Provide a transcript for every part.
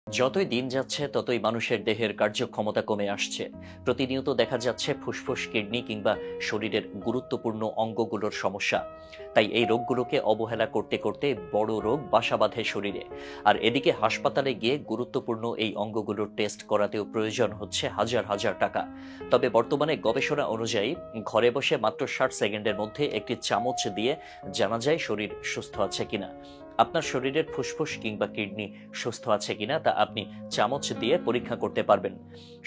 যতই দিন যাচ্ছে ততই মানুষের দেহের কার্যক্ষমতা কমে আসছে। প্রতিনিয়ত দেখা যাচ্ছে ফুসফুস, কিডনি কিংবা শরীরের গুরুত্বপূর্ণ অঙ্গগুলোর সমস্যা। তাই এই রোগগুলোকে অবহেলা করতে করতে বড় রোগ বাসা বাঁধে শরীরে। আর এদিকে হাসপাতালে গিয়ে গুরুত্বপূর্ণ এই অঙ্গগুলোর টেস্ট করাতেও প্রয়োজন হচ্ছে হাজার হাজার টাকা। তবে বর্তমানে গবেষণা অনুযায়ী ঘরে বসে মাত্র 60 সেকেন্ডের মধ্যে একটি চামচ দিয়ে জানা যায় শরীর সুস্থ আছে কিনা। আপনার শরীরের ফুসফুস কিংবা কিডনি সুস্থ আছে কিনা তা আপনি চামচ দিয়ে পরীক্ষা করতে পারবেন।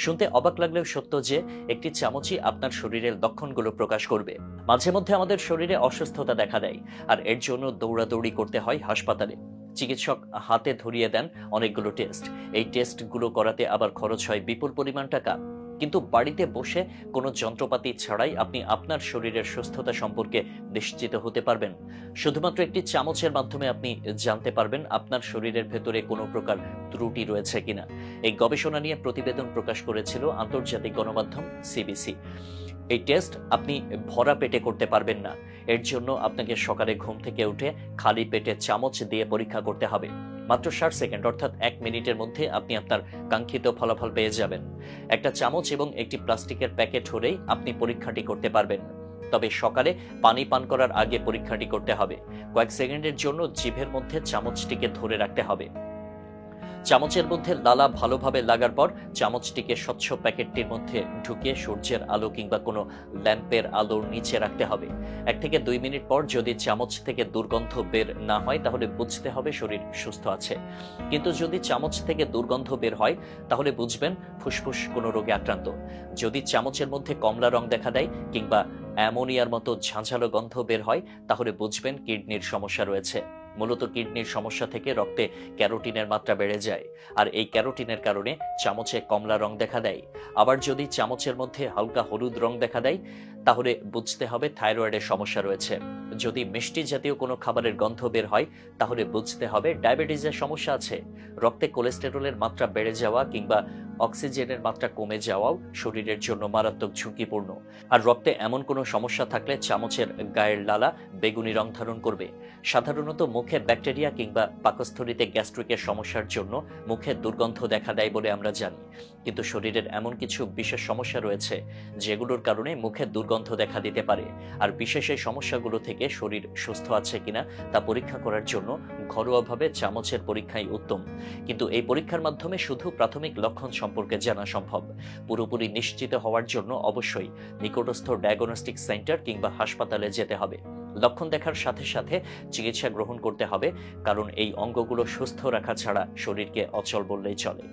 শুনতে অবাক লাগলেও সত্য যে একটি চামচই আপনার শরীরের লক্ষণগুলো প্রকাশ করবে। মাঝে মধ্যে আমাদের শরীরে অসুস্থতা দেখা দেয়, আর এর জন্য দৌড়াদৌড়ি করতে হয় হাসপাতালে। চিকিৎসক হাতে ধরিয়ে দেন অনেকগুলো টেস্ট। এই টেস্টগুলো করাতে আবার খরচ হয় বিপুল পরিমাণ টাকা। কিন্তু বাড়িতে বসে কোনো যন্ত্রপাতি ছাড়াই আপনি আপনার শরীরের সুস্থতা সম্পর্কে নিশ্চিত হতে পারবেন। শুধুমাত্র একটি চামচের মাধ্যমে আপনি জানতে পারবেন আপনার শরীরের ভেতরে কোনো প্রকার ত্রুটি রয়েছে কিনা। এই গবেষণা নিয়ে প্রতিবেদন প্রকাশ করেছিল আন্তর্জাতিক গণমাধ্যম সিবিসি। এই টেস্ট আপনি ভরা পেটে করতে পারবেন না। এর জন্য আপনাকে সকালে ঘুম থেকে উঠে খালি পেটে চামচ দিয়ে পরীক্ষা করতে হবে। মাত্র 60 সেকেন্ড অর্থাৎ 1 মিনিটের মধ্যে আপনি আপনার কাঙ্ক্ষিত ফলাফল পেয়ে যাবেন। একটা চামচ এবং একটি প্লাস্টিকের প্যাকেট হলেই আপনি পরীক্ষাটি করতে পারবেন। তবে সকালে পানি পান করার আগে পরীক্ষাটি করতে হবে। কয়েক সেকেন্ডের জন্য জিভের মধ্যে চামচটিকে ধরে রাখতে হবে। চামচের মধ্যে লালা ভালোভাবে লাগার পর চামচটিকে স্বচ্ছ প্যাকেটটির মধ্যে ঢুকিয়ে সূর্যের আলো কিংবা কোনো ল্যাম্পের আলোর নিচে রাখতে হবে। 1 থেকে 2 মিনিট পর যদি চামচ থেকে দুর্গন্ধ বের না হয় তাহলে বুঝতে হবে শরীর সুস্থ আছে। কিন্তু যদি চামচ থেকে দুর্গন্ধ বের হয় তাহলে বুঝবেন ফুসফুস কোনো রোগে আক্রান্ত। যদি চামচের মধ্যে কমলা রং দেখা দেয় কিংবা অ্যামোনিয়ার মতো ঝাঁঝালো গন্ধ বের হয় তাহলে বুঝবেন কিডনির সমস্যা রয়েছে। মূলত কিডনির সমস্যা থেকে রক্তে ক্যারোটিনের মাত্রা বেড়ে যায়, আর এই ক্যারোটিনের কারণে চামচে কমলা রং দেখা দেয়। আবার যদি চামচের মধ্যে হালকা হলুদ রং দেখা দেয় তাহলে বুঝতে হবে থাইরয়েডের সমস্যা রয়েছে। যদি মিষ্টি জাতীয় কোনো খাবারের গন্ধ বের হয় তাহলে বুঝতে হবে ডায়াবেটিসের সমস্যা আছে। রক্তে কোলেস্টেরলের মাত্রা বেড়ে যাওয়া কিংবা অক্সিজেনের মাত্রা কমে যাওয়াও শরীরের জন্য মারাত্মক ঝুঁকিপূর্ণ। আর রক্তে এমন কোনো সমস্যা থাকলে চামচের গায়ের লালা বেগুনি রং ধারণ করবে। সাধারণত মুখে ব্যাকটেরিয়া কিংবা পাকস্থলীতে গ্যাস্ট্রিকের সমস্যার জন্য মুখে দুর্গন্ধ দেখা দেয় বলে আমরা জানি। কিন্তু শরীরের এমন কিছু বিশেষ সমস্যা রয়েছে যেগুলোর কারণে মুখে দুর্গন্ধ দেখা দিতে পারে। আর বিশেষ এই সমস্যাগুলো থেকে শরীর সুস্থ আছে কিনা তা পরীক্ষা করার জন্য ঘরোয়াভাবে চামচের পরীক্ষাই উত্তম। কিন্তু এই পরীক্ষার মাধ্যমে শুধু প্রাথমিক লক্ষণ সম্পর্কে জানা সম্ভব। পুরোপুরি নিশ্চিত হওয়ার জন্য অবশ্যই নিকটস্থ ডায়াগনস্টিক সেন্টার কিংবা হাসপাতালে যেতে হবে। লক্ষণ দেখার সাথে সাথে চিকিৎসা গ্রহণ করতে হবে, কারণ এই অঙ্গগুলো সুস্থ রাখা ছাড়া শরীরকে অচল বললেই চলে।